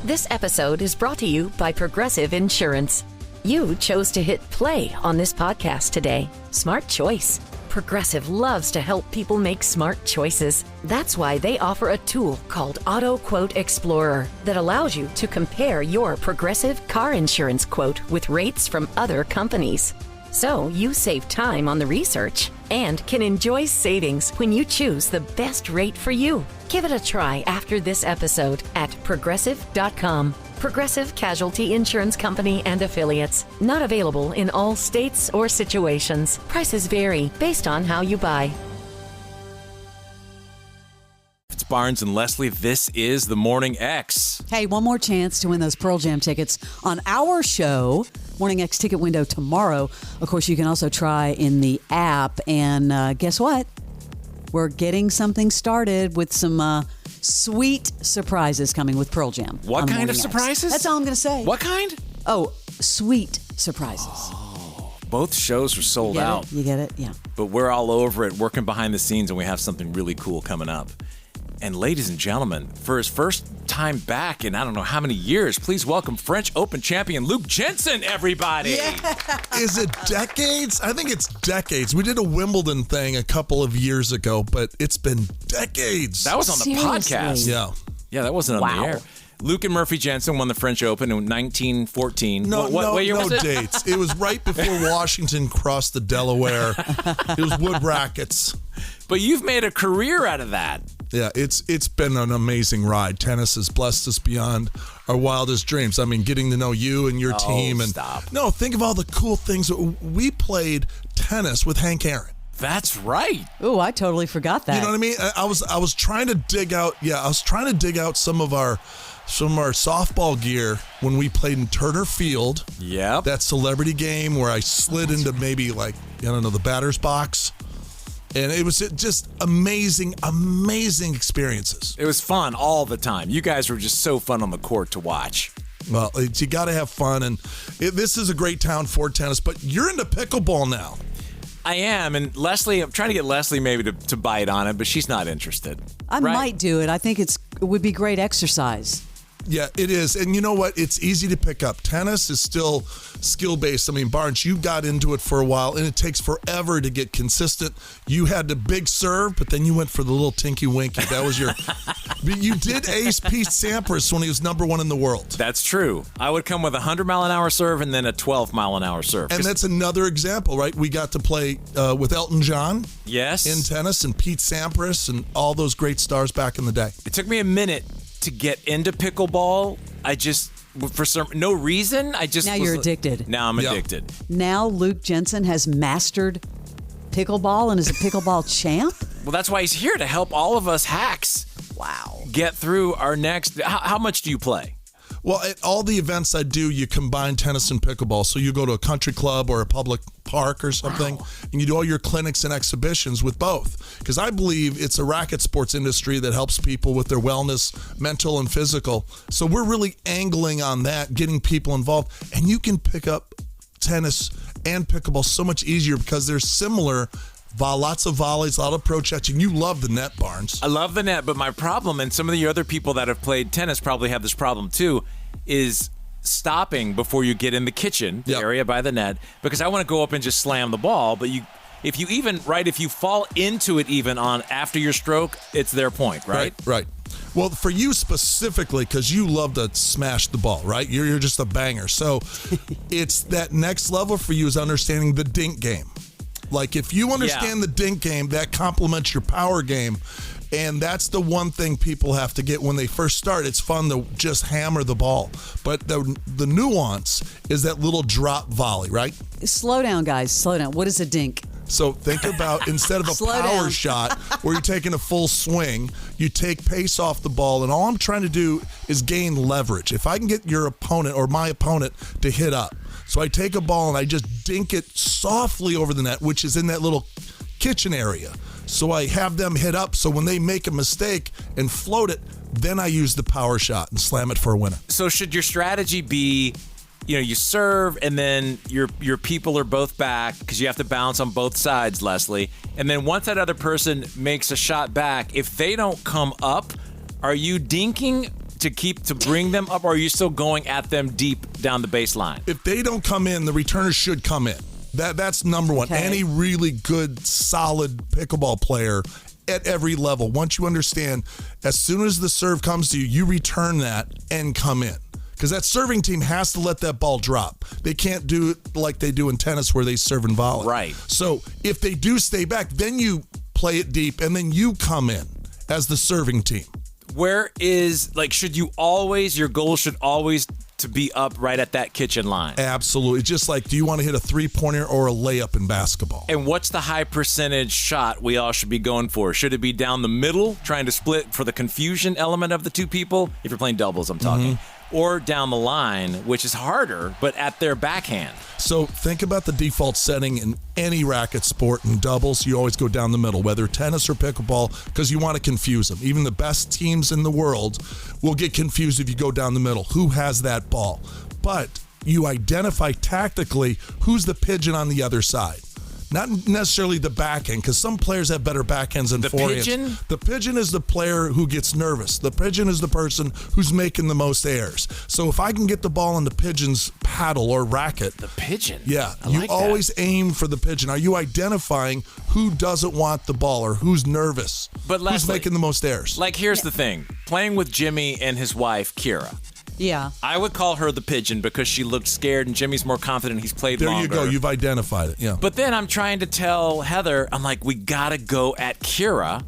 This episode is brought to you by Progressive Insurance. You chose to hit play on this podcast today. Smart choice. Progressive loves to help people make smart choices. That's why they offer a tool called Auto Quote Explorer that allows you to compare your Progressive car insurance quote with rates from other companies. So you save time on the research and can enjoy savings when you choose the best rate for you. Give it a try after this episode at Progressive.com. Progressive Casualty Insurance Company and Affiliates. Not available in all states or situations. Prices vary based on how you buy. It's Barnes and Leslie. This is the Morning X. Hey, one more chance to win those Pearl Jam tickets on our show. Morning X ticket window tomorrow. Of course, you can also try in the app. And guess what? We're getting something started with some sweet surprises coming with Pearl Jam. What kind of surprises? That's all I'm going to say. What kind? Oh, sweet surprises. Oh, both shows are sold out. You get it? Yeah. But we're all over it, working behind the scenes, and we have something really cool coming up. And ladies and gentlemen, for his first time back in I don't know how many years, please welcome French Open champion Luke Jensen, everybody. Yeah. Is it decades? I think it's decades. We did a Wimbledon thing a couple of years ago, but it's been decades. That was on the podcast. Yeah, that wasn't on the air. Luke and Murphy Jensen won the French Open in 1914. What year was it? No dates. It was right before Washington crossed the Delaware. It was wood rackets. But you've made a career out of that. Yeah, it's been an amazing ride. Tennis has blessed us beyond our wildest dreams. I mean, getting to know you and your team. And stop. No, think of all the cool things. We played tennis with Hank Aaron. That's right. Oh, I totally forgot that. You know what I mean? I was trying to dig out. Yeah, I was trying to dig out some of our softball gear when we played in Turner Field. Yep. That celebrity game where I slid into maybe the batter's box. And it was just amazing experiences. It was fun all the time. You guys were just so fun on the court to watch. Well, you got to have fun. And this is a great town for tennis, but you're into pickleball now. I am. And Leslie, I'm trying to get Leslie maybe to bite on it, but she's not interested. I might do it. I think it would be great exercise. Yeah, it is. And you know what? It's easy to pick up. Tennis is still skill-based. I mean, Barnes, you got into it for a while, and it takes forever to get consistent. You had the big serve, but then you went for the little tinky-winky. That was your... You did ace Pete Sampras when he was number one in the world. That's true. I would come with a 100-mile-an-hour serve and then a 12-mile-an-hour serve. And that's another example, right? We got to play with Elton John. Yes. In tennis, and Pete Sampras and all those great stars back in the day. It took me a minute to get into pickleball. I just, for no reason, Now you're addicted. Now I'm addicted. Now Luke Jensen has mastered pickleball and is a pickleball champ? Well, that's why he's here, to help all of us hacks get through our next... How much do you play? Well, at all the events I do, you combine tennis and pickleball. So you go to a country club or a public park or something, and you do all your clinics and exhibitions with both. Because I believe it's a racket sports industry that helps people with their wellness, mental and physical. So we're really angling on that, getting people involved. And you can pick up tennis and pickleball so much easier because they're similar. Lots of volleys, a lot of approach catching. You love the net, Barnes. I love the net, but my problem, and some of the other people that have played tennis probably have this problem too, is stopping before you get in the kitchen area by the net, because I want to go up and just slam the ball. But if you fall into it even on after your stroke, it's their point, right? Right. Well, for you specifically, because you love to smash the ball, right? You're just a banger. So it's that next level for you is understanding the dink game. Like, if you understand the dink game, that complements your power game. And that's the one thing people have to get when they first start. It's fun to just hammer the ball. But the nuance is that little drop volley, right? Slow down, guys. Slow down. What is a dink? So think about, instead of a power shot where you're taking a full swing, you take pace off the ball. And all I'm trying to do is gain leverage. If I can get your opponent or my opponent to hit up. So I take a ball and I just dink it softly over the net, which is in that little kitchen area. So I have them hit up. So when they make a mistake and float it, then I use the power shot and slam it for a winner. So should your strategy be, you serve and then your people are both back because you have to balance on both sides, Leslie. And then once that other person makes a shot back, if they don't come up, are you dinking to bring them up, or are you still going at them deep down the baseline? If they don't come in, the returners should come in. That's number one. Okay. Any really good, solid pickleball player at every level, once you understand, as soon as the serve comes to you, you return that and come in. Because that serving team has to let that ball drop. They can't do it like they do in tennis where they serve and volley. Right. So if they do stay back, then you play it deep, and then you come in as the serving team. Where is, your goal should always to be up right at that kitchen line? Absolutely. Just like, do you want to hit a three-pointer or a layup in basketball? And what's the high percentage shot we all should be going for? Should it be down the middle, trying to split for the confusion element of the two people? If you're playing doubles, I'm talking. Or down the line, which is harder, but at their backhand. So think about the default setting in any racket sport. In doubles, you always go down the middle, whether tennis or pickleball, because you want to confuse them. Even the best teams in the world will get confused if you go down the middle. Who has that ball? But you identify tactically who's the pigeon on the other side. Not necessarily the backhand, because some players have better backhands than forehands. Pigeon? The pigeon is the player who gets nervous. The pigeon is the person who's making the most errors. So if I can get the ball on the pigeon's paddle or racket. The pigeon? Yeah. I You like always that. aim for the pigeon. Are you identifying who doesn't want the ball or who's nervous? But who's Leslie, making the most errors? Here's the thing. Playing with Jimmy and his wife, Kira. Yeah. I would call her the pigeon because she looked scared, and Jimmy's more confident. He's played There longer. you go. You've identified it. Yeah. But then I'm trying to tell Heather, I'm like, we got to go at Kira.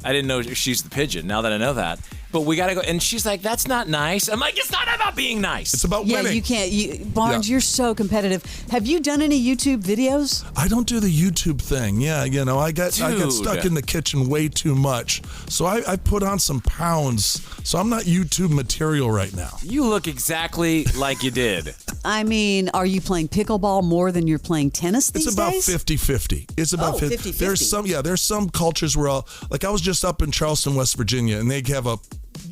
I didn't know she's the pigeon, now that I know that. But we got to go. And she's like, that's not nice. I'm like, it's not about being nice. It's about Yeah, winning. you can't. Barnes, you're so competitive. Have you done any YouTube videos? I don't do the YouTube thing. Yeah, I got stuck in the kitchen way too much. So I put on some pounds. So I'm not YouTube material right now. You look exactly like you did. I mean, are you playing pickleball more than you're playing tennis these It's about days? 50-50. It's about 50. 50-50. There's some cultures where I was just up in Charleston, West Virginia, and they have a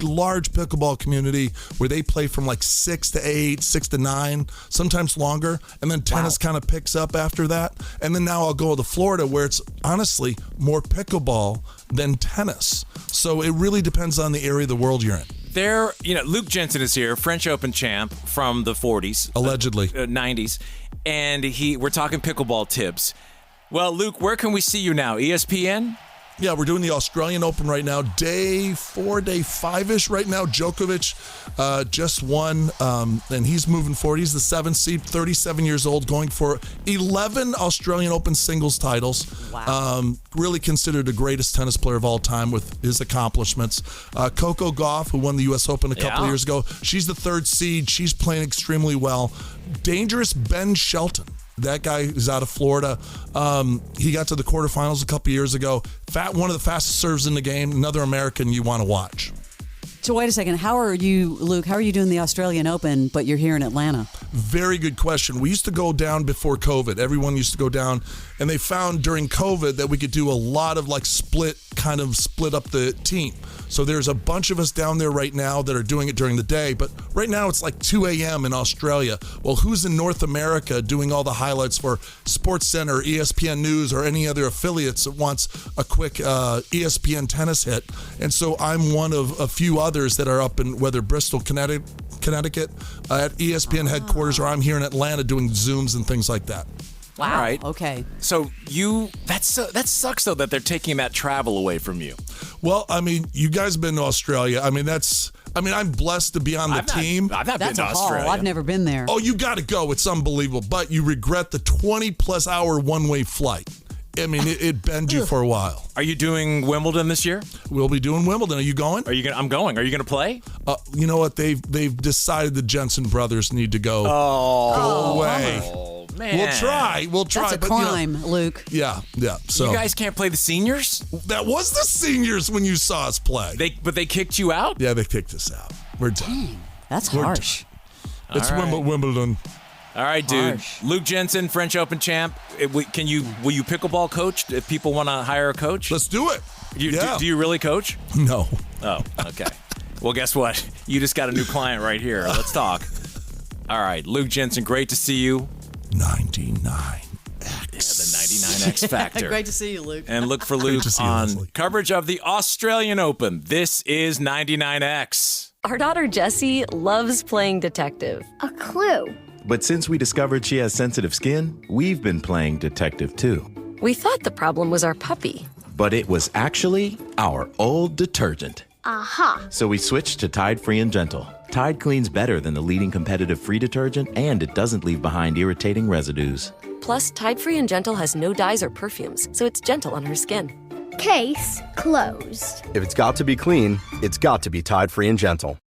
large pickleball community where they play from 6 to 8, 6 to 9, sometimes longer, and then tennis kind of picks up after that. And then now I'll go to Florida where it's honestly more pickleball than tennis. So it really depends on the area of the world you're in. Luke Jensen is here, French Open champ from the 40s. Allegedly. 90s. And we're talking pickleball tips. Well, Luke, where can we see you now? ESPN? Yeah, we're doing the Australian Open right now. Day 4, day 5-ish right now. Djokovic just won, and he's moving forward. He's the 7th seed, 37 years old, going for 11 Australian Open singles titles. Wow. Really considered the greatest tennis player of all time with his accomplishments. Coco Gauff, who won the U.S. Open a couple of years ago, she's the 3rd seed. She's playing extremely well. Dangerous Ben Shelton. That guy is out of Florida. He got to the quarterfinals a couple years ago. One of the fastest serves in the game. Another American you want to watch. So wait a second. How are you, Luke? How are you doing the Australian Open, but you're here in Atlanta? Very good question. We used to go down before COVID. Everyone used to go down, and they found during COVID that we could do a lot of split up the team. So there's a bunch of us down there right now that are doing it during the day, but right now it's 2 a.m. in Australia. Well, who's in North America doing all the highlights for SportsCenter, ESPN News, or any other affiliates that wants a quick ESPN tennis hit? And so I'm one of a few others that are up in whether Bristol, Connecticut, at ESPN headquarters, or I'm here in Atlanta doing Zooms and things like that. Wow. All right. Okay. So that sucks though that they're taking that travel away from you. Well, I mean, you guys have been to Australia. I'm blessed to be on the team. I've not been That's to a Australia. haul. I've never been there. Oh, you got to go. It's unbelievable. But you regret the 20-plus hour one-way flight. I mean, it bends you for a while. Are you doing Wimbledon this year? We'll be doing Wimbledon. Are you going? I'm going. Are you going to play? You know what? They've decided the Jensen brothers need to go. Go away. Oh, man. We'll try. That's a but, crime, Luke. Yeah. So You guys can't play the seniors? that was the seniors when you saw us play. But they kicked you out? Yeah, they kicked us out. We're done. That's We're harsh. It's All right. Wimbledon. All right, dude. Harsh. Luke Jensen, French Open champ. Will you pickleball coach if people want to hire a coach? Let's do it. Do you really coach? No. Oh, okay. Well, guess what? You just got a new client right here. Let's talk. All right, Luke Jensen, great to see you. 99. Yeah, the 99X Factor. Great to see you, Luke. And look for Luke to see you, on Leslie. coverage of the Australian Open. This is 99X. Our daughter Jessie loves playing detective. A clue. But since we discovered she has sensitive skin, we've been playing detective too. We thought the problem was our puppy. But it was actually our old detergent. Aha. So we switched to Tide Free and Gentle. Tide cleans better than the leading competitive free detergent, and it doesn't leave behind irritating residues. Plus, Tide Free and Gentle has no dyes or perfumes, so it's gentle on her skin. Case closed. If it's got to be clean, it's got to be Tide Free and Gentle.